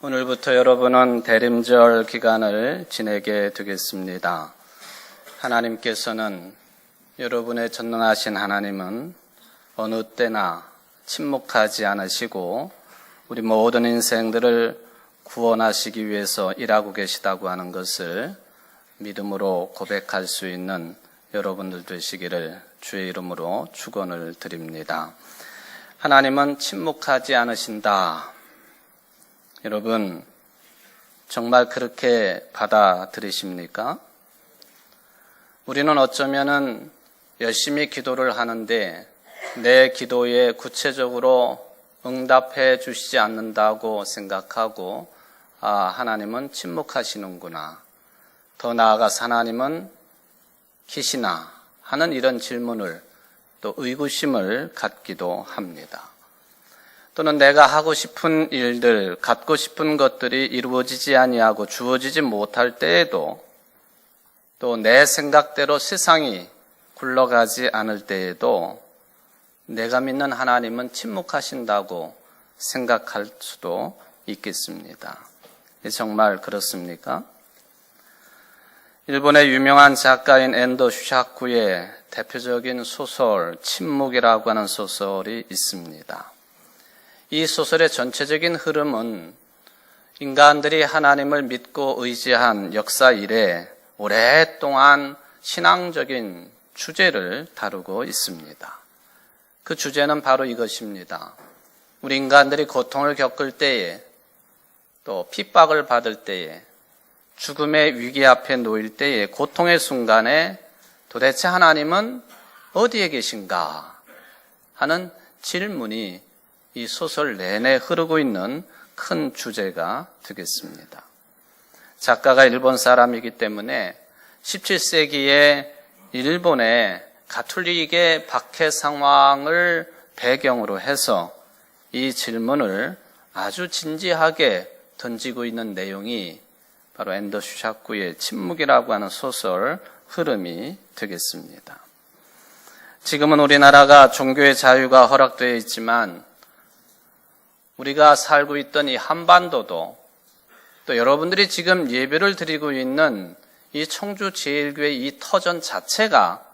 오늘부터 여러분은 대림절 기간을 지내게 되겠습니다. 하나님께서는 여러분의 전능하신 하나님은 어느 때나 침묵하지 않으시고 우리 모든 인생들을 구원하시기 위해서 일하고 계시다고 하는 것을 믿음으로 고백할 수 있는 여러분들 되시기를 주의 이름으로 축원을 드립니다. 하나님은 침묵하지 않으신다. 여러분, 정말 그렇게 받아들이십니까? 우리는 어쩌면은 열심히 기도를 하는데 내 기도에 구체적으로 응답해 주시지 않는다고 생각하고, 하나님은 침묵하시는구나. 더 나아가서 하나님은 계시나 하는 이런 질문을 또 의구심을 갖기도 합니다. 또는 내가 하고 싶은 일들, 갖고 싶은 것들이 이루어지지 아니하고 주어지지 못할 때에도, 또 내 생각대로 세상이 굴러가지 않을 때에도 내가 믿는 하나님은 침묵하신다고 생각할 수도 있겠습니다. 정말 그렇습니까? 일본의 유명한 작가인 엔도 슈샤쿠의 대표적인 소설 침묵이라고 하는 소설이 있습니다. 이 소설의 전체적인 흐름은 인간들이 하나님을 믿고 의지한 역사 이래 오랫동안 신앙적인 주제를 다루고 있습니다. 그 주제는 바로 이것입니다. 우리 인간들이 고통을 겪을 때에, 또 핍박을 받을 때에, 죽음의 위기 앞에 놓일 때에, 고통의 순간에 도대체 하나님은 어디에 계신가 하는 질문이 이 소설 내내 흐르고 있는 큰 주제가 되겠습니다. 작가가 일본 사람이기 때문에 17세기에 일본의 가톨릭의 박해 상황을 배경으로 해서 이 질문을 아주 진지하게 던지고 있는 내용이 바로 엔도 슈샤쿠의 침묵이라고 하는 소설 흐름이 되겠습니다. 지금은 우리나라가 종교의 자유가 허락되어 있지만 우리가 살고 있던 이 한반도도, 또 여러분들이 지금 예배를 드리고 있는 이 청주제일교회 이 터전 자체가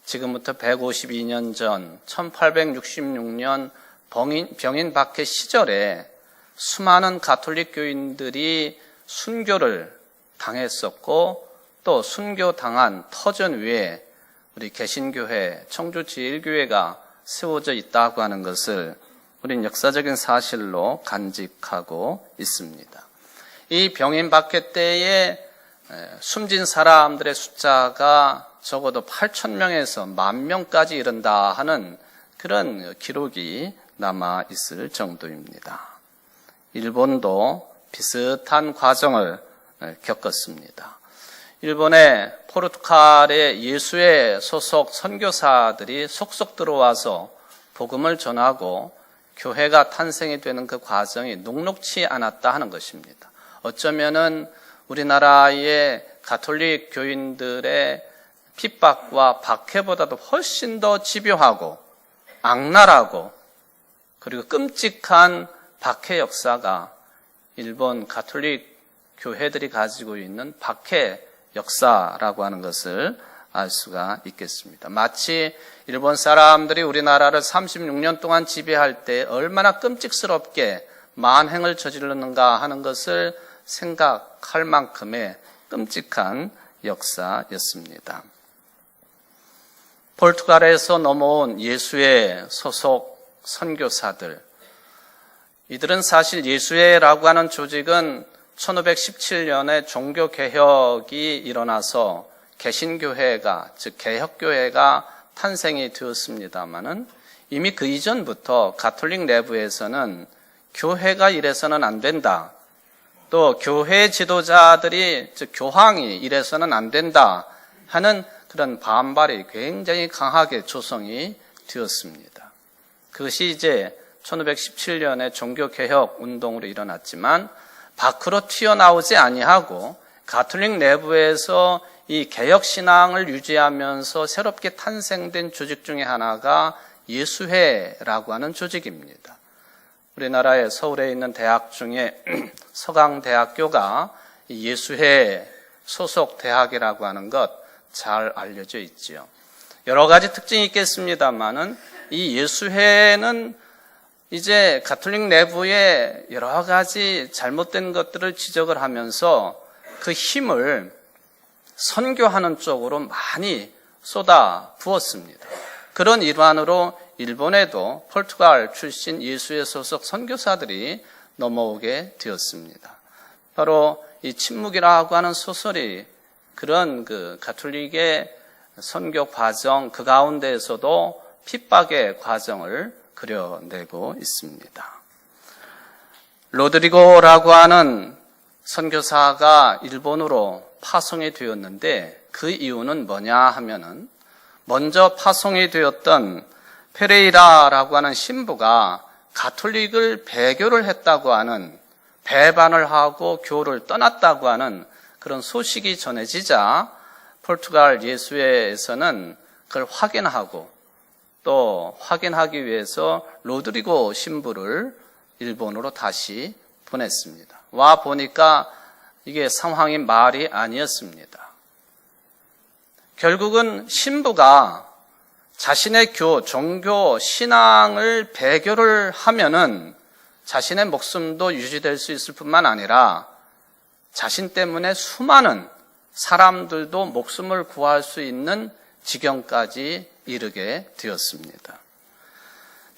지금부터 152년 전 1866년 병인 박해 시절에 수많은 가톨릭 교인들이 순교를 당했었고, 또 순교당한 터전 위에 우리 개신교회 청주제일교회가 세워져 있다고 하는 것을 우리는 역사적인 사실로 간직하고 있습니다. 이 병인 박해 때에 숨진 사람들의 숫자가 적어도 8,000명에서 10,000명까지 이른다 하는 그런 기록이 남아 있을 정도입니다. 일본도 비슷한 과정을 겪었습니다. 일본의 포르투갈의 예수회 소속 선교사들이 속속 들어와서 복음을 전하고 교회가 탄생이 되는 그 과정이 녹록치 않았다 하는 것입니다. 어쩌면은 우리나라의 가톨릭 교인들의 핍박과 박해보다도 훨씬 더 집요하고 악랄하고 그리고 끔찍한 박해 역사가 일본 가톨릭 교회들이 가지고 있는 박해 역사라고 하는 것을 알 수가 있겠습니다. 마치 일본 사람들이 우리나라를 36년 동안 지배할 때 얼마나 끔찍스럽게 만행을 저질렀는가 하는 것을 생각할 만큼의 끔찍한 역사였습니다. 포르투갈에서 넘어온 예수회 소속 선교사들, 이들은 사실 예수회라고 하는 조직은 1517년에 종교개혁이 일어나서 개신교회가, 즉 개혁교회가 탄생이 되었습니다마는 이미 그 이전부터 가톨릭 내부에서는 교회가 이래서는 안 된다, 또 교회 지도자들이, 즉 교황이 이래서는 안 된다 하는 그런 반발이 굉장히 강하게 조성이 되었습니다. 그것이 이제 1517년에 종교개혁 운동으로 일어났지만 밖으로 튀어나오지 아니하고 가톨릭 내부에서 이 개혁신앙을 유지하면서 새롭게 탄생된 조직 중에 하나가 예수회라고 하는 조직입니다. 우리나라의 서울에 있는 대학 중에 서강대학교가 예수회 소속 대학이라고 하는 것 잘 알려져 있지요. 여러 가지 특징이 있겠습니다만은 이 예수회는 이제 가톨릭 내부에 여러 가지 잘못된 것들을 지적을 하면서 그 힘을 선교하는 쪽으로 많이 쏟아 부었습니다. 그런 일환으로 일본에도 포르투갈 출신 예수회 소속 선교사들이 넘어오게 되었습니다. 바로 이 침묵이라고 하는 소설이 그런 그 가톨릭의 선교 과정 그 가운데에서도 핍박의 과정을 그려내고 있습니다. 로드리고라고 하는 선교사가 일본으로 파송이 되었는데 그 이유는 뭐냐 하면은 먼저 파송이 되었던 페레이라라고 하는 신부가 가톨릭을 배교를 했다고 하는 배반을 하고 교를 떠났다고 하는 그런 소식이 전해지자 포르투갈 예수회에서는 그걸 확인하고 또 확인하기 위해서 로드리고 신부를 일본으로 다시 보냈습니다. 와 보니까 이게 상황이 말이 아니었습니다. 결국은 신부가 자신의 종교, 신앙을 배교를 하면은 자신의 목숨도 유지될 수 있을 뿐만 아니라 자신 때문에 수많은 사람들도 목숨을 구할 수 있는 지경까지 이르게 되었습니다.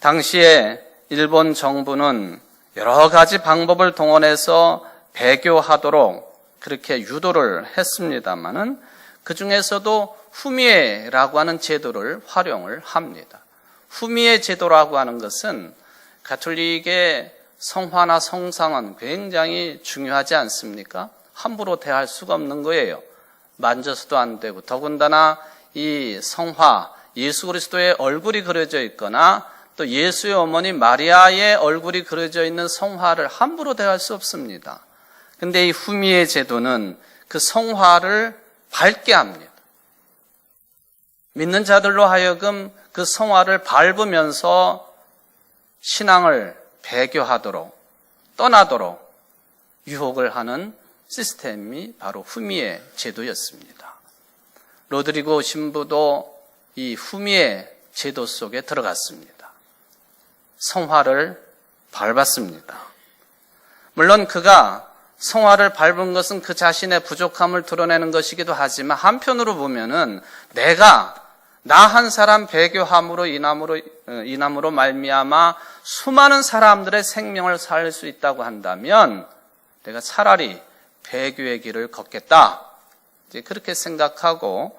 당시에 일본 정부는 여러 가지 방법을 동원해서 배교하도록 그렇게 유도를 했습니다마는 그 중에서도 후미에라고 하는 제도를 활용을 합니다. 후미에 제도라고 하는 것은 가톨릭의 성화나 성상은 굉장히 중요하지 않습니까? 함부로 대할 수가 없는 거예요. 만져서도 안 되고 더군다나 이 성화, 예수 그리스도의 얼굴이 그려져 있거나 또 예수의 어머니 마리아의 얼굴이 그려져 있는 성화를 함부로 대할 수 없습니다. 근데 이 후미의 제도는 그 성화를 밟게 합니다. 믿는 자들로 하여금 그 성화를 밟으면서 신앙을 배교하도록 떠나도록 유혹을 하는 시스템이 바로 후미의 제도였습니다. 로드리고 신부도 이 후미의 제도 속에 들어갔습니다. 성화를 밟았습니다. 물론 그가 성화를 밟은 것은 그 자신의 부족함을 드러내는 것이기도 하지만 한편으로 보면은 나 한 사람 배교함으로 인함으로 말미암아 수많은 사람들의 생명을 살릴 수 있다고 한다면 내가 차라리 배교의 길을 걷겠다. 이제 그렇게 생각하고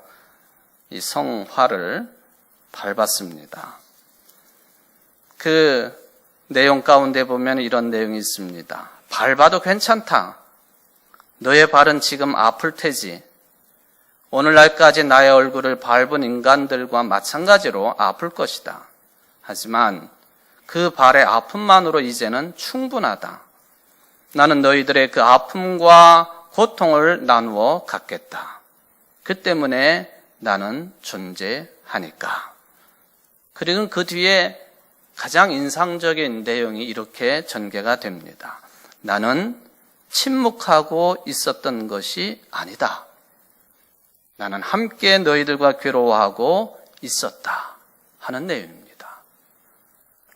이 성화를 밟았습니다. 그 내용 가운데 보면 이런 내용이 있습니다. 밟아도 괜찮다. 너의 발은 지금 아플 테지. 오늘날까지 나의 얼굴을 밟은 인간들과 마찬가지로 아플 것이다. 하지만 그 발의 아픔만으로 이제는 충분하다. 나는 너희들의 그 아픔과 고통을 나누어 갖겠다. 그 때문에 나는 존재하니까. 그리고 그 뒤에 가장 인상적인 내용이 이렇게 전개가 됩니다. 나는 침묵하고 있었던 것이 아니다. 나는 함께 너희들과 괴로워하고 있었다 하는 내용입니다.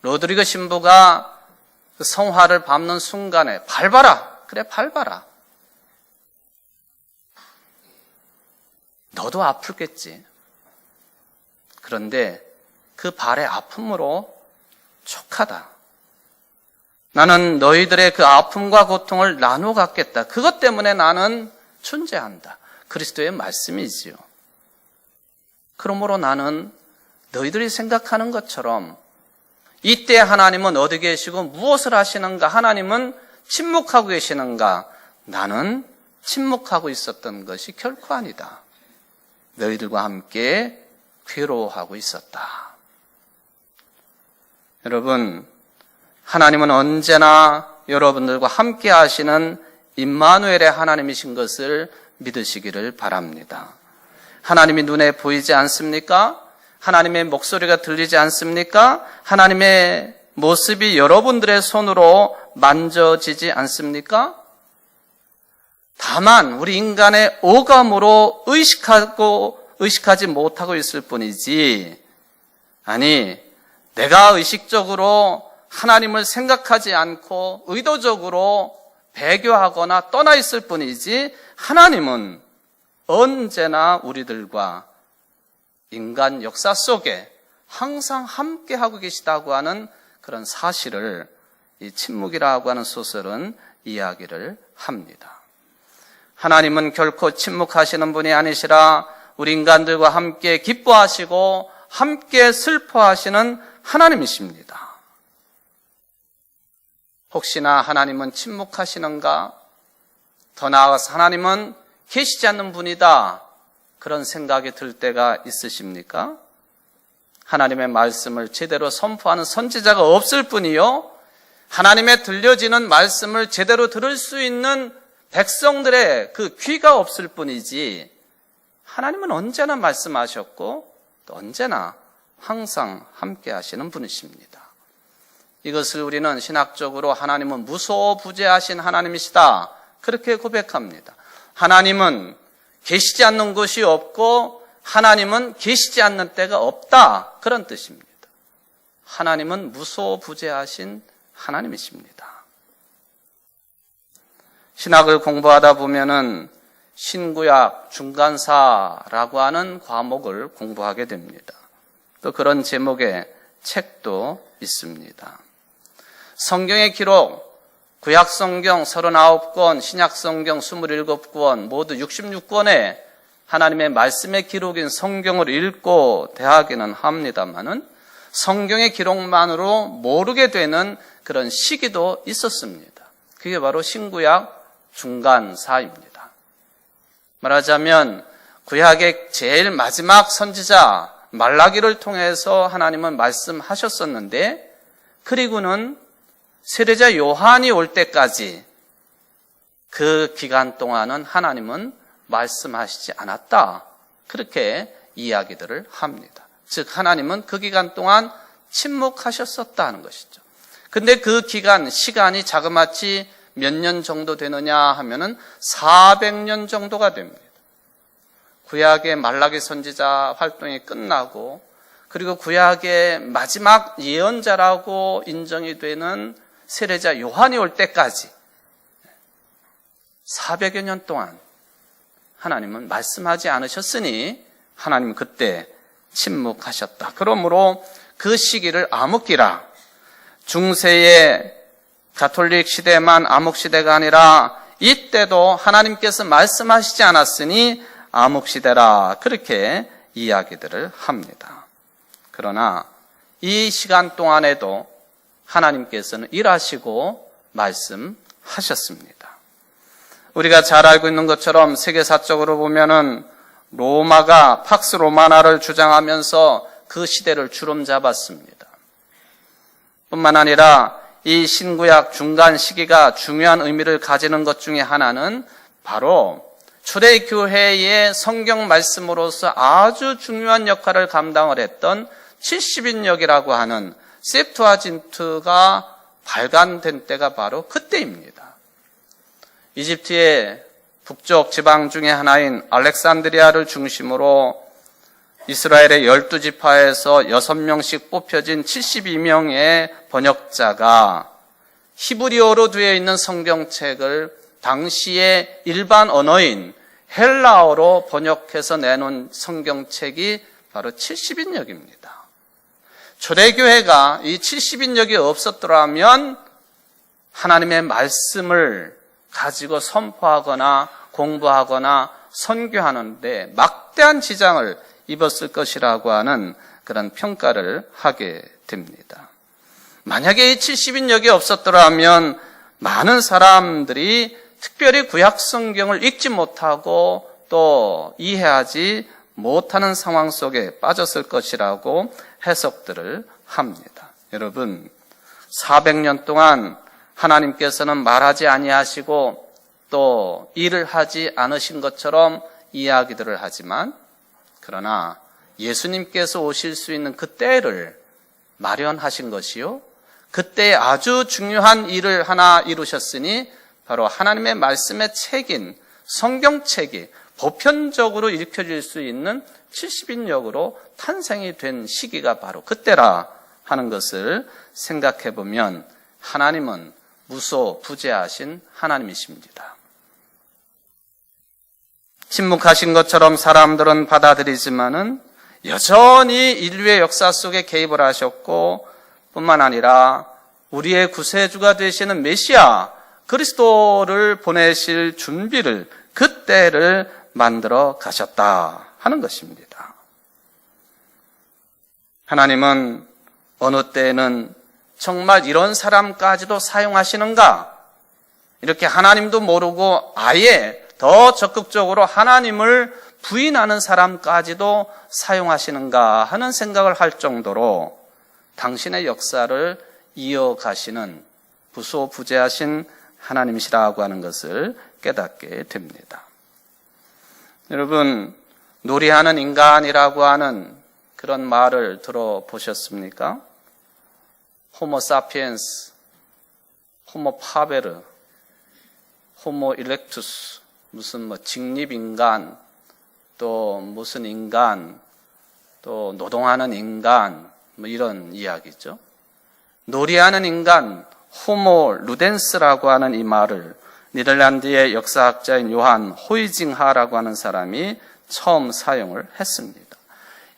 로드리고 신부가 그 성화를 밟는 순간에 밟아라. 그래 밟아라. 너도 아프겠지. 그런데 그 발의 아픔으로 촉하다. 나는 너희들의 그 아픔과 고통을 나누어 갖겠다. 그것 때문에 나는 존재한다. 그리스도의 말씀이지요. 그러므로 나는 너희들이 생각하는 것처럼 이때 하나님은 어디 계시고 무엇을 하시는가? 하나님은 침묵하고 계시는가? 나는 침묵하고 있었던 것이 결코 아니다. 너희들과 함께 괴로워하고 있었다. 여러분, 하나님은 언제나 여러분들과 함께 하시는 임마누엘의 하나님이신 것을 믿으시기를 바랍니다. 하나님이 눈에 보이지 않습니까? 하나님의 목소리가 들리지 않습니까? 하나님의 모습이 여러분들의 손으로 만져지지 않습니까? 다만 우리 인간의 오감으로 의식하지 못하고 있을 뿐이지, 아니 내가 의식적으로 하나님을 생각하지 않고 의도적으로 배교하거나 떠나 있을 뿐이지, 하나님은 언제나 우리들과 인간 역사 속에 항상 함께하고 계시다고 하는 그런 사실을 이 침묵이라고 하는 소설은 이야기를 합니다. 하나님은 결코 침묵하시는 분이 아니시라 우리 인간들과 함께 기뻐하시고 함께 슬퍼하시는 하나님이십니다. 혹시나 하나님은 침묵하시는가? 더 나아가서 하나님은 계시지 않는 분이다, 그런 생각이 들 때가 있으십니까? 하나님의 말씀을 제대로 선포하는 선지자가 없을 뿐이요, 하나님의 들려지는 말씀을 제대로 들을 수 있는 백성들의 그 귀가 없을 뿐이지, 하나님은 언제나 말씀하셨고 또 언제나 항상 함께 하시는 분이십니다. 이것을 우리는 신학적으로 하나님은 무소부재하신 하나님이시다, 그렇게 고백합니다. 하나님은 계시지 않는 곳이 없고 하나님은 계시지 않는 때가 없다, 그런 뜻입니다. 하나님은 무소부재하신 하나님이십니다. 신학을 공부하다 보면은 신구약 중간사라고 하는 과목을 공부하게 됩니다. 또 그런 제목의 책도 있습니다. 성경의 기록, 구약성경 39권, 신약성경 27권, 모두 66권의 하나님의 말씀의 기록인 성경을 읽고 대하기는 합니다만은 성경의 기록만으로 모르게 되는 그런 시기도 있었습니다. 그게 바로 신구약 중간사입니다. 말하자면 구약의 제일 마지막 선지자 말라기를 통해서 하나님은 말씀하셨었는데, 그리고는 세례자 요한이 올 때까지 그 기간 동안은 하나님은 말씀하시지 않았다, 그렇게 이야기들을 합니다. 즉 하나님은 그 기간 동안 침묵하셨었다는 것이죠. 근데 그 기간, 시간이 자그마치 몇 년 정도 되느냐 하면은 400년 정도가 됩니다. 구약의 말라기 선지자 활동이 끝나고, 그리고 구약의 마지막 예언자라고 인정이 되는 세례자 요한이 올 때까지 400여 년 동안 하나님은 말씀하지 않으셨으니 하나님은 그때 침묵하셨다. 그러므로 그 시기를 암흑기라, 중세의 가톨릭 시대만 암흑시대가 아니라 이때도 하나님께서 말씀하시지 않았으니 암흑시대라, 그렇게 이야기들을 합니다. 그러나 이 시간 동안에도 하나님께서는 일하시고 말씀하셨습니다. 우리가 잘 알고 있는 것처럼 세계사적으로 보면은 로마가 팍스 로마나를 주장하면서 그 시대를 주름잡았습니다. 뿐만 아니라 이 신구약 중간 시기가 중요한 의미를 가지는 것 중에 하나는 바로 초대교회의 성경 말씀으로서 아주 중요한 역할을 감당을 했던 70인역이라고 하는 셉투아진트가 발간된 때가 바로 그때입니다. 이집트의 북쪽 지방 중에 하나인 알렉산드리아를 중심으로 이스라엘의 12지파에서 6명씩 뽑혀진 72명의 번역자가 히브리어로 되어 있는 성경책을 당시의 일반 언어인 헬라어로 번역해서 내놓은 성경책이 바로 70인역입니다. 초대교회가 이 70인역이 없었더라면 하나님의 말씀을 가지고 선포하거나 공부하거나 선교하는데 막대한 지장을 입었을 것이라고 하는 그런 평가를 하게 됩니다. 만약에 이 70인역이 없었더라면 많은 사람들이 특별히 구약 성경을 읽지 못하고 또 이해하지 못하는 상황 속에 빠졌을 것이라고 해석들을 합니다. 여러분, 400년 동안 하나님께서는 말하지 아니하시고 또 일을 하지 않으신 것처럼 이야기들을 하지만, 그러나 예수님께서 오실 수 있는 그 때를 마련하신 것이요, 그때 아주 중요한 일을 하나 이루셨으니 바로 하나님의 말씀의 책인 성경책이 보편적으로 읽혀질 수 있는 70인역으로 탄생이 된 시기가 바로 그때라 하는 것을 생각해 보면 하나님은 무소부재하신 하나님이십니다. 침묵하신 것처럼 사람들은 받아들이지만은 여전히 인류의 역사 속에 개입을 하셨고 뿐만 아니라 우리의 구세주가 되시는 메시아 그리스도를 보내실 준비를 그때를 만들어 가셨다 하는 것입니다. 하나님은 어느 때에는 정말 이런 사람까지도 사용하시는가? 이렇게 하나님도 모르고 아예 더 적극적으로 하나님을 부인하는 사람까지도 사용하시는가 하는 생각을 할 정도로 당신의 역사를 이어가시는 무소부재하신 하나님이시라고 하는 것을 깨닫게 됩니다. 여러분, 놀이하는 인간이라고 하는 그런 말을 들어보셨습니까? 호모 사피엔스, 호모 파베르, 호모 일렉투스, 무슨 직립인간, 또 무슨 인간, 또 노동하는 인간, 이런 이야기죠. 놀이하는 인간, 호모 루덴스라고 하는 이 말을 네덜란드의 역사학자인 요한 호이징하라고 하는 사람이 처음 사용을 했습니다.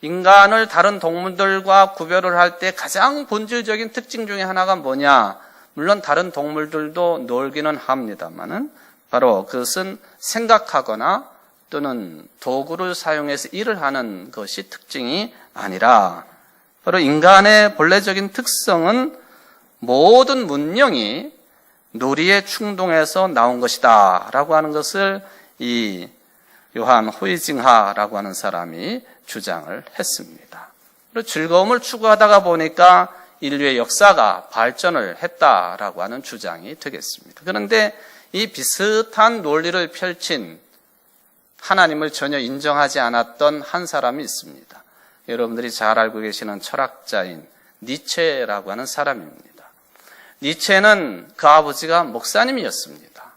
인간을 다른 동물들과 구별을 할 때 가장 본질적인 특징 중에 하나가 뭐냐? 물론 다른 동물들도 놀기는 합니다만은 바로 그것은 생각하거나 또는 도구를 사용해서 일을 하는 것이 특징이 아니라 바로 인간의 본래적인 특성은 모든 문명이 놀이에 충동해서 나온 것이다 라고 하는 것을 이 요한 호이징하라고 하는 사람이 주장을 했습니다. 그리고 즐거움을 추구하다가 보니까 인류의 역사가 발전을 했다라고 하는 주장이 되겠습니다. 그런데 이 비슷한 논리를 펼친 하나님을 전혀 인정하지 않았던 한 사람이 있습니다. 여러분들이 잘 알고 계시는 철학자인 니체라고 하는 사람입니다. 니체는 그 아버지가 목사님이었습니다.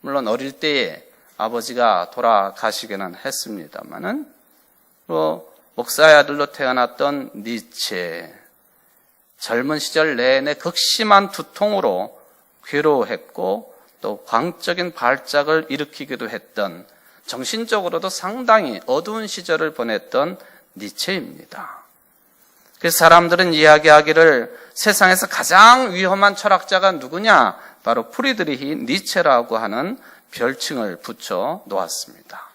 물론 어릴 때에 아버지가 돌아가시기는 했습니다만은 목사의 아들로 태어났던 니체, 젊은 시절 내내 극심한 두통으로 괴로워했고 또 광적인 발작을 일으키기도 했던 정신적으로도 상당히 어두운 시절을 보냈던 니체입니다. 그래서 사람들은 이야기하기를 세상에서 가장 위험한 철학자가 누구냐? 바로 프리드리히 니체라고 하는 별칭을 붙여 놓았습니다.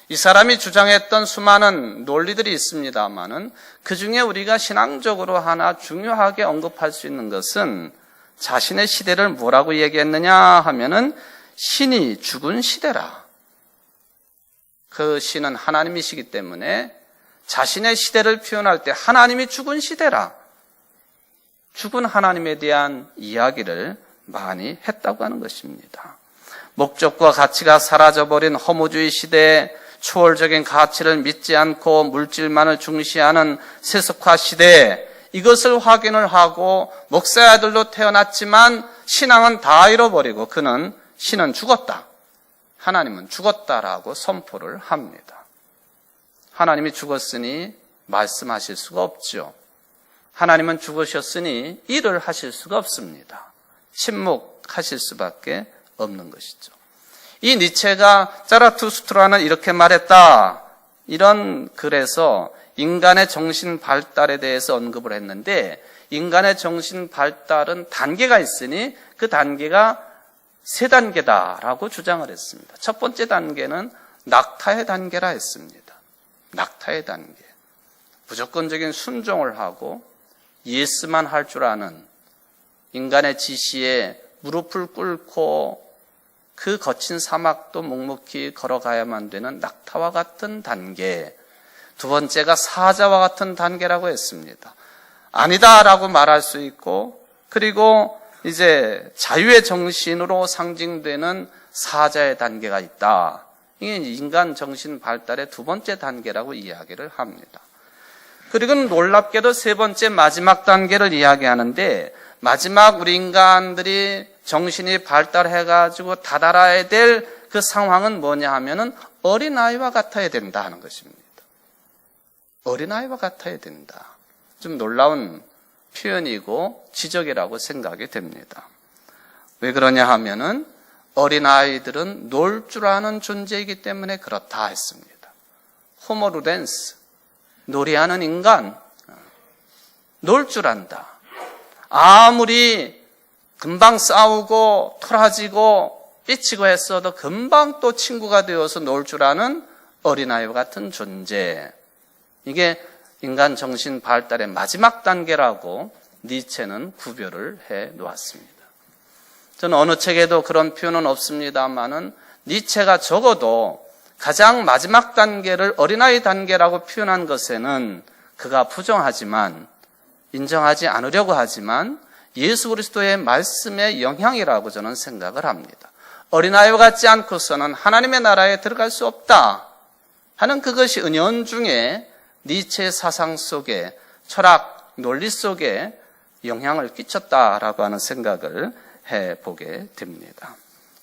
이 사람이 주장했던 수많은 논리들이 있습니다만은 그 중에 우리가 신앙적으로 하나 중요하게 언급할 수 있는 것은 자신의 시대를 뭐라고 얘기했느냐 하면은 신이 죽은 시대라. 그 신은 하나님이시기 때문에 자신의 시대를 표현할 때 하나님이 죽은 시대라. 죽은 하나님에 대한 이야기를 많이 했다고 하는 것입니다. 목적과 가치가 사라져버린 허무주의 시대에 초월적인 가치를 믿지 않고 물질만을 중시하는 세속화 시대에 이것을 확인을 하고 목사의 아들로 태어났지만 신앙은 다 잃어버리고 그는 신은 죽었다. 하나님은 죽었다라고 선포를 합니다. 하나님이 죽었으니 말씀하실 수가 없죠. 하나님은 죽으셨으니 일을 하실 수가 없습니다. 침묵하실 수밖에 없는 것이죠. 이 니체가 자라투스트라는 이렇게 말했다. 이런 글에서 인간의 정신 발달에 대해서 언급을 했는데 인간의 정신 발달은 단계가 있으니 그 단계가 3단계다라고 주장을 했습니다. 첫 번째 단계는 낙타의 단계라 했습니다. 낙타의 단계. 무조건적인 순종을 하고 예스만 할 줄 아는 인간의 지시에 무릎을 꿇고 그 거친 사막도 묵묵히 걸어가야만 되는 낙타와 같은 단계. 두 번째가 사자와 같은 단계라고 했습니다. 아니다라고 말할 수 있고 그리고 이제 자유의 정신으로 상징되는 사자의 단계가 있다. 이게 인간 정신 발달의 두 번째 단계라고 이야기를 합니다. 그리고 놀랍게도 세 번째 마지막 단계를 이야기하는데 마지막 우리 인간들이 정신이 발달해가지고 다다라야 될 그 상황은 뭐냐 하면은 어린아이와 같아야 된다 하는 것입니다. 어린아이와 같아야 된다. 좀 놀라운 표현이고 지적이라고 생각이 됩니다. 왜 그러냐 하면은 어린아이들은 놀 줄 아는 존재이기 때문에 그렇다 했습니다. 호모 루덴스, 놀이하는 인간, 놀 줄 안다. 아무리 금방 싸우고 토라지고 삐치고 했어도 금방 또 친구가 되어서 놀 줄 아는 어린아이와 같은 존재. 이게 인간 정신 발달의 마지막 단계라고 니체는 구별을 해 놓았습니다. 저는 어느 책에도 그런 표현은 없습니다만은 니체가 적어도 가장 마지막 단계를 어린아이 단계라고 표현한 것에는 그가 부정하지만 인정하지 않으려고 하지만 예수 그리스도의 말씀의 영향이라고 저는 생각을 합니다. 어린아이와 같지 않고서는 하나님의 나라에 들어갈 수 없다 하는 그것이 은연중에 니체의 사상 속에 철학, 논리 속에 영향을 끼쳤다라고 하는 생각을 해보게 됩니다.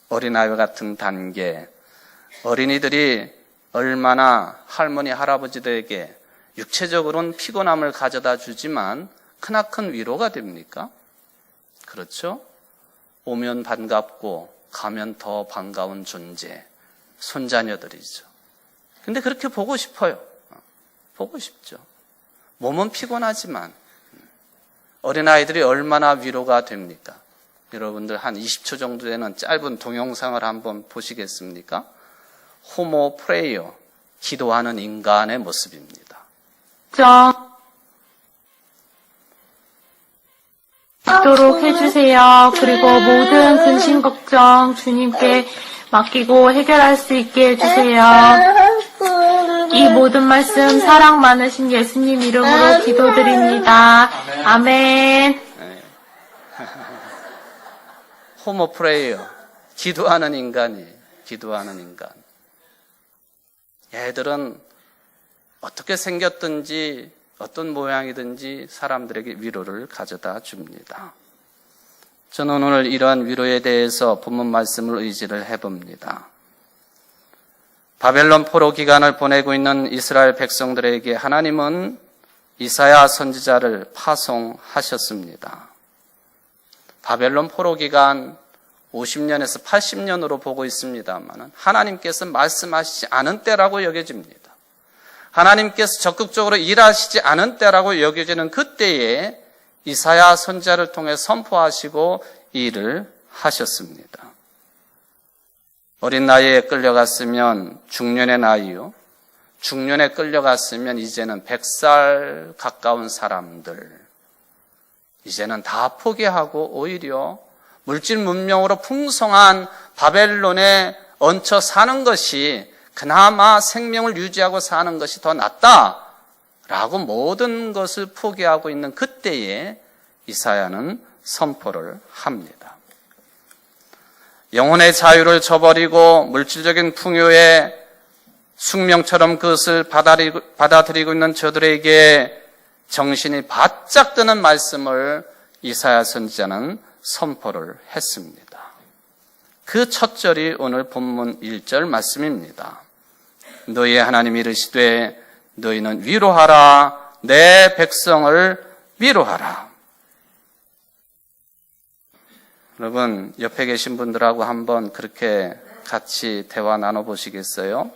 어린아이와 같은 단계, 어린이들이 얼마나 할머니, 할아버지들에게 육체적으로는 피곤함을 가져다 주지만 크나큰 위로가 됩니까? 그렇죠? 오면 반갑고 가면 더 반가운 존재, 손자녀들이죠. 근데 그렇게 보고 싶어요. 보고 싶죠. 몸은 피곤하지만 어린아이들이 얼마나 위로가 됩니까? 여러분들 한 20초 정도 되는 짧은 동영상을 한번 보시겠습니까? 호모 프레이어, 기도하는 인간의 모습입니다. 있도록 해주세요. 그리고 모든 근심 걱정 주님께 맡기고 해결할 수 있게 해주세요. 이 모든 말씀 사랑 많으신 예수님 이름으로 기도드립니다. 아멘. 호모 프레이어, 기도하는 인간이 기도하는 인간. 얘들은 어떻게 생겼든지 어떤 모양이든지 사람들에게 위로를 가져다 줍니다. 저는 오늘 이러한 위로에 대해서 본문 말씀을 의지를 해봅니다. 바벨론 포로 기간을 보내고 있는 이스라엘 백성들에게 하나님은 이사야 선지자를 파송하셨습니다. 바벨론 포로 기간 50년에서 80년으로 보고 있습니다만 하나님께서 말씀하시지 않은 때라고 여겨집니다. 하나님께서 적극적으로 일하시지 않은 때라고 여겨지는 그때에 이사야 선지자를 통해 선포하시고 일을 하셨습니다. 어린 나이에 끌려갔으면 중년의 나이요. 중년에 끌려갔으면 이제는 100살 가까운 사람들. 이제는 다 포기하고 오히려 물질 문명으로 풍성한 바벨론에 얹혀 사는 것이 그나마 생명을 유지하고 사는 것이 더 낫다라고 모든 것을 포기하고 있는 그때에 이사야는 선포를 합니다. 영혼의 자유를 저버리고 물질적인 풍요의 숙명처럼 그것을 받아들이고 있는 저들에게 정신이 바짝 드는 말씀을 이사야 선지자는 선포를 했습니다. 그 첫 절이 오늘 본문 1절 말씀입니다. 너희의 하나님이 이르시되 너희는 위로하라, 내 백성을 위로하라. 여러분 옆에 계신 분들하고 한번 그렇게 같이 대화 나눠보시겠어요?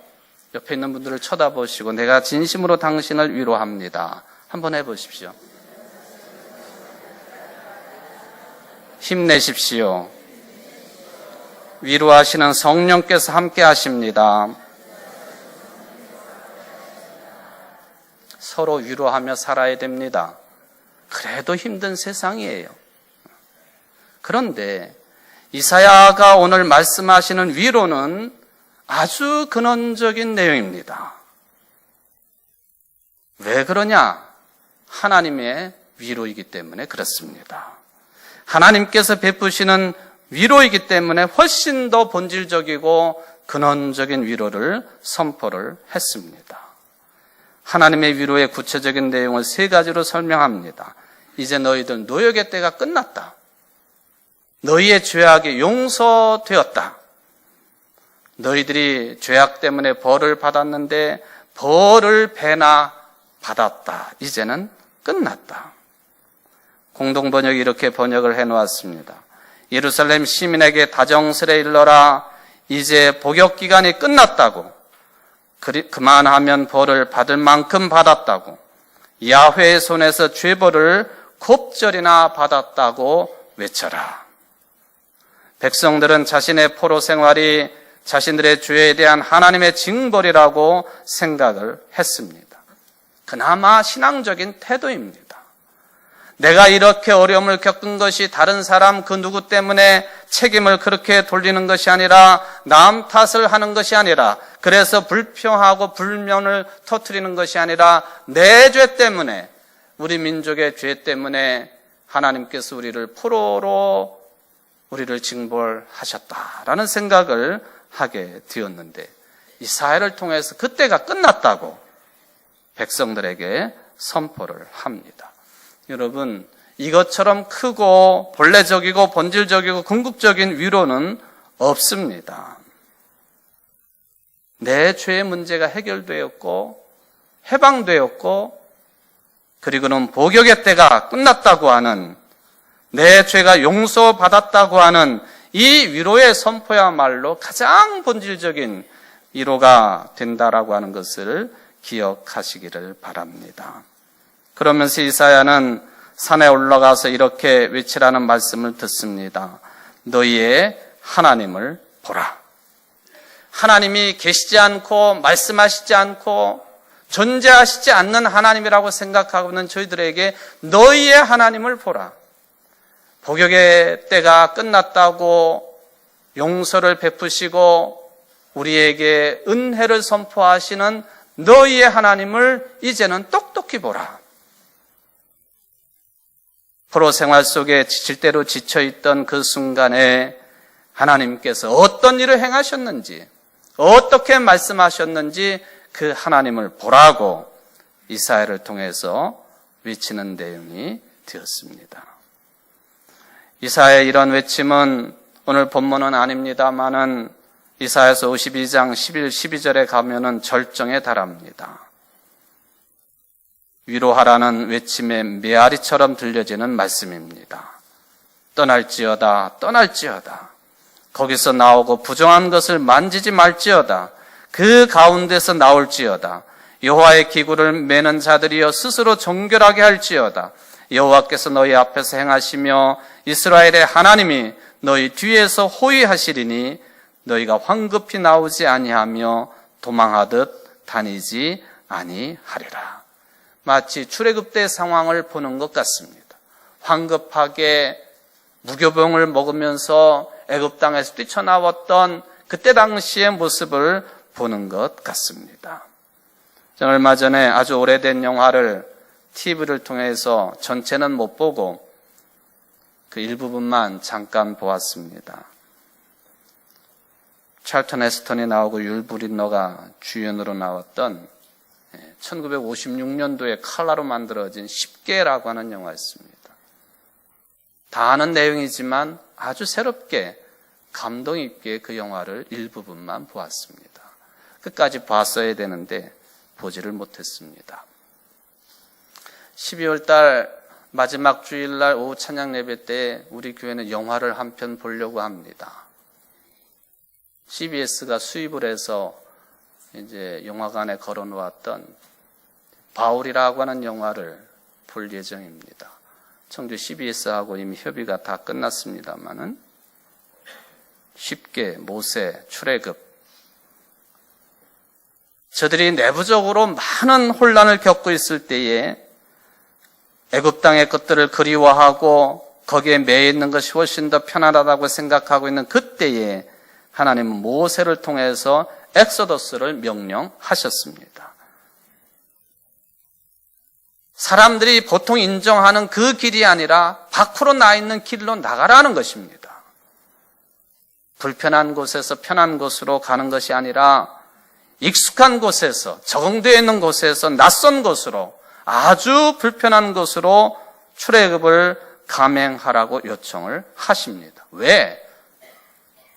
옆에 있는 분들을 쳐다보시고 내가 진심으로 당신을 위로합니다. 한번 해보십시오. 힘내십시오. 위로하시는 성령께서 함께 하십니다. 서로 위로하며 살아야 됩니다. 그래도 힘든 세상이에요. 그런데 이사야가 오늘 말씀하시는 위로는 아주 근원적인 내용입니다. 왜 그러냐? 하나님의 위로이기 때문에 그렇습니다. 하나님께서 베푸시는 위로이기 때문에 훨씬 더 본질적이고 근원적인 위로를 선포를 했습니다. 하나님의 위로의 구체적인 내용을 세 가지로 설명합니다. 이제 너희들 노역의 때가 끝났다. 너희의 죄악이 용서되었다. 너희들이 죄악 때문에 벌을 받았는데 벌을 배나 받았다. 이제는 끝났다. 공동번역이 이렇게 번역을 해놓았습니다. 예루살렘 시민에게 다정스레 일러라. 이제 복역기간이 끝났다고. 그만하면 벌을 받을 만큼 받았다고. 야훼의 손에서 죄벌을 곱절이나 받았다고 외쳐라. 백성들은 자신의 포로 생활이 자신들의 죄에 대한 하나님의 징벌이라고 생각을 했습니다. 그나마 신앙적인 태도입니다. 내가 이렇게 어려움을 겪은 것이 다른 사람 그 누구 때문에 책임을 그렇게 돌리는 것이 아니라 남 탓을 하는 것이 아니라 그래서 불평하고 불면을 터뜨리는 것이 아니라 내 죄 때문에 우리 민족의 죄 때문에 하나님께서 우리를 포로로 우리를 징벌하셨다라는 생각을 하게 되었는데 이사야를 통해서 그때가 끝났다고 백성들에게 선포를 합니다. 여러분, 이것처럼 크고 본래적이고 본질적이고 궁극적인 위로는 없습니다. 내 죄의 문제가 해결되었고 해방되었고 그리고는 복역의 때가 끝났다고 하는 내 죄가 용서받았다고 하는 이 위로의 선포야말로 가장 본질적인 위로가 된다라고 하는 것을 기억하시기를 바랍니다. 그러면서 이사야는 산에 올라가서 이렇게 외치라는 말씀을 듣습니다. 너희의 하나님을 보라. 하나님이 계시지 않고 말씀하시지 않고 존재하시지 않는 하나님이라고 생각하고 있는 저희들에게 너희의 하나님을 보라. 복역의 때가 끝났다고 용서를 베푸시고 우리에게 은혜를 선포하시는 너희의 하나님을 이제는 똑똑히 보라. 포로 생활 속에 지칠 대로 지쳐있던 그 순간에 하나님께서 어떤 일을 행하셨는지 어떻게 말씀하셨는지 그 하나님을 보라고 이사야를 통해서 외치는 내용이 되었습니다. 이사야의 이런 외침은 오늘 본문은 아닙니다만은 이사야서 52장 11, 12절에 가면은 절정에 달합니다. 위로하라는 외침의 메아리처럼 들려지는 말씀입니다. 떠날지어다, 떠날지어다. 거기서 나오고 부정한 것을 만지지 말지어다. 그 가운데서 나올지어다. 여호와의 기구를 매는 자들이여 스스로 정결하게 할지어다. 여호와께서 너희 앞에서 행하시며 이스라엘의 하나님이 너희 뒤에서 호위하시리니 너희가 황급히 나오지 아니하며 도망하듯 다니지 아니하리라. 마치 출애굽 때 상황을 보는 것 같습니다. 황급하게 무교병을 먹으면서 애굽 땅에서 뛰쳐나왔던 그때 당시의 모습을 보는 것 같습니다. 저는 얼마 전에 아주 오래된 영화를 TV를 통해서 전체는 못 보고 그 일부분만 잠깐 보았습니다. 찰턴 헤스턴이 나오고 율 브린너가 주연으로 나왔던 1956년도에 칼라로 만들어진 10개라고 하는 영화였습니다. 다 아는 내용이지만 아주 새롭게 감동 있게 그 영화를 일부분만 보았습니다. 끝까지 봤어야 되는데 보지를 못했습니다. 12월 달 마지막 주일날 오후 찬양 예배 때 우리 교회는 영화를 한 편 보려고 합니다. CBS가 수입을 해서 이제 영화관에 걸어 놓았던 바울이라고 하는 영화를 볼 예정입니다. 청주 CBS하고 이미 협의가 다 끝났습니다만은 쉽게 모세, 출애굽 저들이 내부적으로 많은 혼란을 겪고 있을 때에 애굽 땅의 것들을 그리워하고 거기에 매여 있는 것이 훨씬 더 편안하다고 생각하고 있는 그때에 하나님은 모세를 통해서 엑소더스를 명령하셨습니다. 사람들이 보통 인정하는 그 길이 아니라 밖으로 나 있는 길로 나가라는 것입니다. 불편한 곳에서 편한 곳으로 가는 것이 아니라 익숙한 곳에서 적응되어 있는 곳에서 낯선 곳으로 아주 불편한 곳으로 출애굽을 감행하라고 요청을 하십니다. 왜?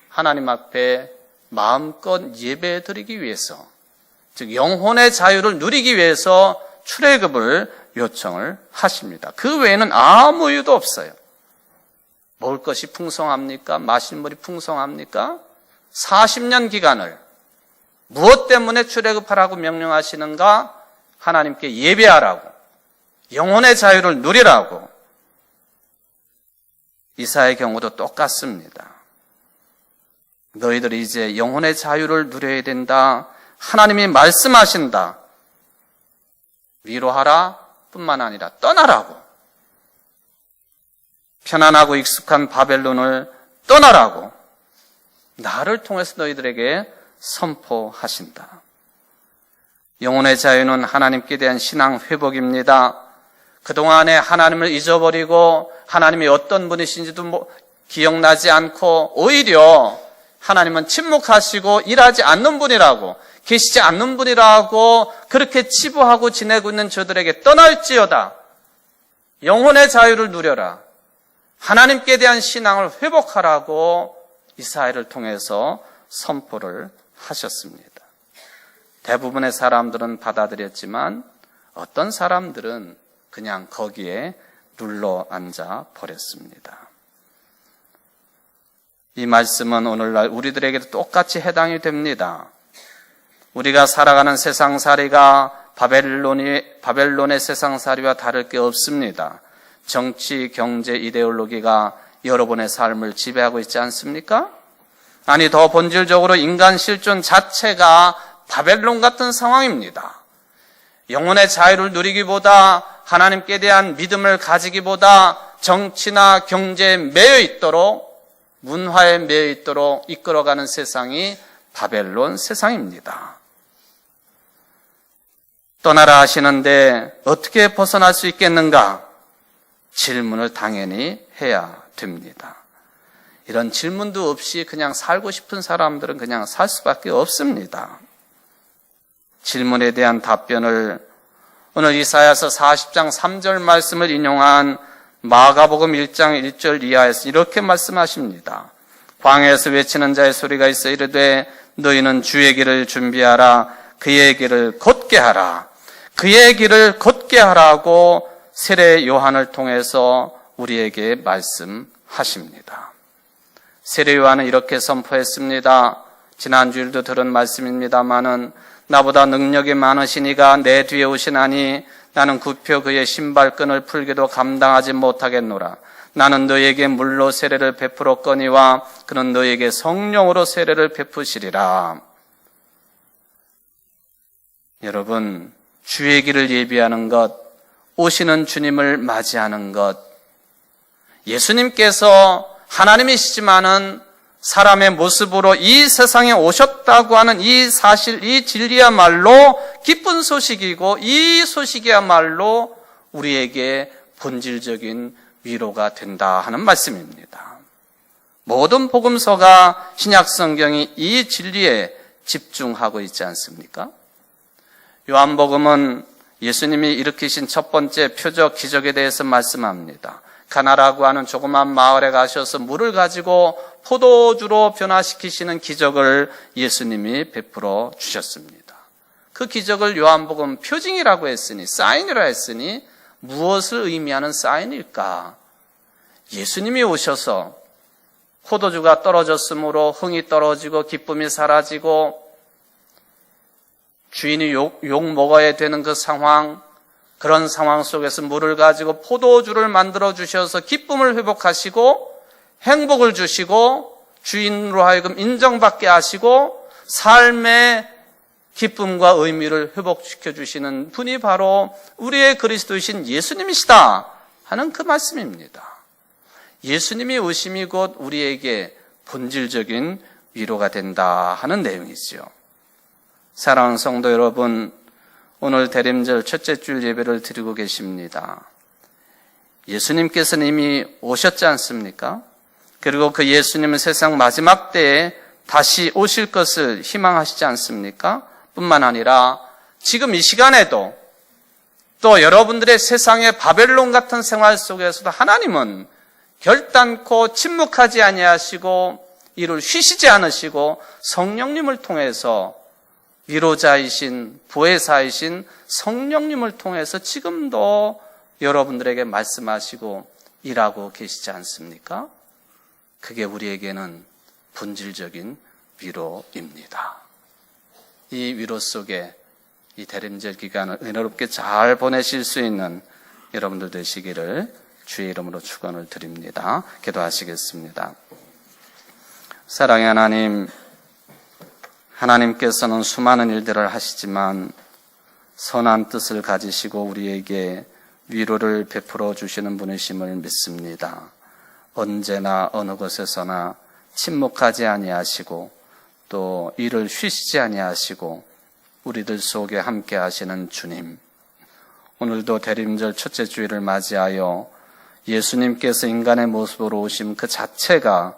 하나님 앞에 마음껏 예배드리기 위해서, 즉 영혼의 자유를 누리기 위해서 출애굽을 요청을 하십니다. 그 외에는 아무 이유도 없어요. 먹을 것이 풍성합니까? 마실 물이 풍성합니까? 40년 기간을 무엇 때문에 출애굽하라고 명령하시는가? 하나님께 예배하라고, 영혼의 자유를 누리라고. 이사야의 경우도 똑같습니다. 너희들이 이제 영혼의 자유를 누려야 된다. 하나님이 말씀하신다. 위로하라 뿐만 아니라 떠나라고. 편안하고 익숙한 바벨론을 떠나라고 나를 통해서 너희들에게 선포하신다. 영혼의 자유는 하나님께 대한 신앙 회복입니다. 그동안에 하나님을 잊어버리고 하나님이 어떤 분이신지도 기억나지 않고 오히려 하나님은 침묵하시고 일하지 않는 분이라고, 계시지 않는 분이라고 그렇게 치부하고 지내고 있는 저들에게 떠날지어다. 영혼의 자유를 누려라. 하나님께 대한 신앙을 회복하라고 이사야를 통해서 선포를 하셨습니다. 대부분의 사람들은 받아들였지만 어떤 사람들은 그냥 거기에 눌러 앉아 버렸습니다. 이 말씀은 오늘날 우리들에게도 똑같이 해당이 됩니다. 우리가 살아가는 세상살이가 바벨론의 세상살이와 다를 게 없습니다. 정치, 경제, 이데올로기가 여러분의 삶을 지배하고 있지 않습니까? 아니, 더 본질적으로 인간 실존 자체가 바벨론 같은 상황입니다. 영혼의 자유를 누리기보다 하나님께 대한 믿음을 가지기보다 정치나 경제에 매여 있도록, 문화에 매여 있도록 이끌어가는 세상이 바벨론 세상입니다. 떠나라 하시는데 어떻게 벗어날 수 있겠는가? 질문을 당연히 해야 됩니다. 이런 질문도 없이 그냥 살고 싶은 사람들은 그냥 살 수밖에 없습니다. 질문에 대한 답변을 오늘 이사야서 40장 3절 말씀을 인용한 마가복음 1장 1절 이하에서 이렇게 말씀하십니다. 광야에서 외치는 자의 소리가 있어 이르되 너희는 주의 길을 준비하라. 그의 길을 곧게 하라. 그의 길을 곧게 하라고 세례 요한을 통해서 우리에게 말씀하십니다. 세례 요한은 이렇게 선포했습니다. 지난주일도 들은 말씀입니다마는 나보다 능력이 많으시니가 내 뒤에 오시나니 나는 굽혀 그의 신발끈을 풀기도 감당하지 못하겠노라. 나는 너에게 물로 세례를 베풀었거니와 그는 너에게 성령으로 세례를 베푸시리라. 여러분, 주의 길을 예비하는 것, 오시는 주님을 맞이하는 것, 예수님께서 하나님이시지만은 사람의 모습으로 이 세상에 오셨다고 하는 이 사실, 이 진리야말로 기쁜 소식이고 이 소식이야말로 우리에게 본질적인 위로가 된다 하는 말씀입니다. 모든 복음서가 신약 성경이 이 진리에 집중하고 있지 않습니까? 요한복음은 예수님이 일으키신 첫 번째 표적 기적에 대해서 말씀합니다. 가나라고 하는 조그만 마을에 가셔서 물을 가지고 포도주로 변화시키시는 기적을 예수님이 베풀어 주셨습니다. 그 기적을 요한복음 표징이라고 했으니, 사인이라 했으니 무엇을 의미하는 사인일까? 예수님이 오셔서 포도주가 떨어졌으므로 흥이 떨어지고 기쁨이 사라지고 주인이 욕 먹어야 되는 그 상황, 그런 상황 속에서 물을 가지고 포도주를 만들어 주셔서 기쁨을 회복하시고 행복을 주시고 주인으로 하여금 인정받게 하시고 삶의 기쁨과 의미를 회복시켜 주시는 분이 바로 우리의 그리스도이신 예수님이시다 하는 그 말씀입니다. 예수님이 오심이 곧 우리에게 본질적인 위로가 된다 하는 내용이지요. 사랑하는 성도 여러분, 오늘 대림절 첫째 주일 예배를 드리고 계십니다. 예수님께서는 이미 오셨지 않습니까? 그리고 그 예수님은 세상 마지막 때에 다시 오실 것을 희망하시지 않습니까? 뿐만 아니라 지금 이 시간에도 또 여러분들의 세상의 바벨론 같은 생활 속에서도 하나님은 결단코 침묵하지 아니하시고 이를 쉬시지 않으시고 성령님을 통해서 위로자이신 보혜사이신 성령님을 통해서 지금도 여러분들에게 말씀하시고 일하고 계시지 않습니까? 그게 우리에게는 본질적인 위로입니다. 이 위로 속에 이 대림절 기간을 은혜롭게 잘 보내실 수 있는 여러분들 되시기를 주의 이름으로 축원을 드립니다. 기도하시겠습니다. 사랑의 하나님, 하나님께서는 수많은 일들을 하시지만 선한 뜻을 가지시고 우리에게 위로를 베풀어 주시는 분이심을 믿습니다. 언제나 어느 곳에서나 침묵하지 아니하시고 또 일을 쉬시지 아니하시고 우리들 속에 함께 하시는 주님, 오늘도 대림절 첫째 주일을 맞이하여 예수님께서 인간의 모습으로 오심 그 자체가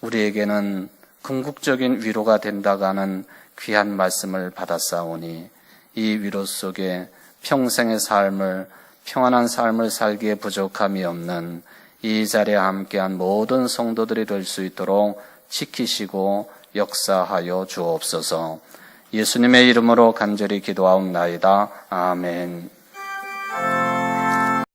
우리에게는 궁극적인 위로가 된다고 하는 귀한 말씀을 받았사오니 이 위로 속에 평생의 삶을 평안한 삶을 살기에 부족함이 없는 이 자리에 함께한 모든 성도들이 될 수 있도록 지키시고 역사하여 주옵소서. 예수님의 이름으로 간절히 기도하옵나이다. 아멘.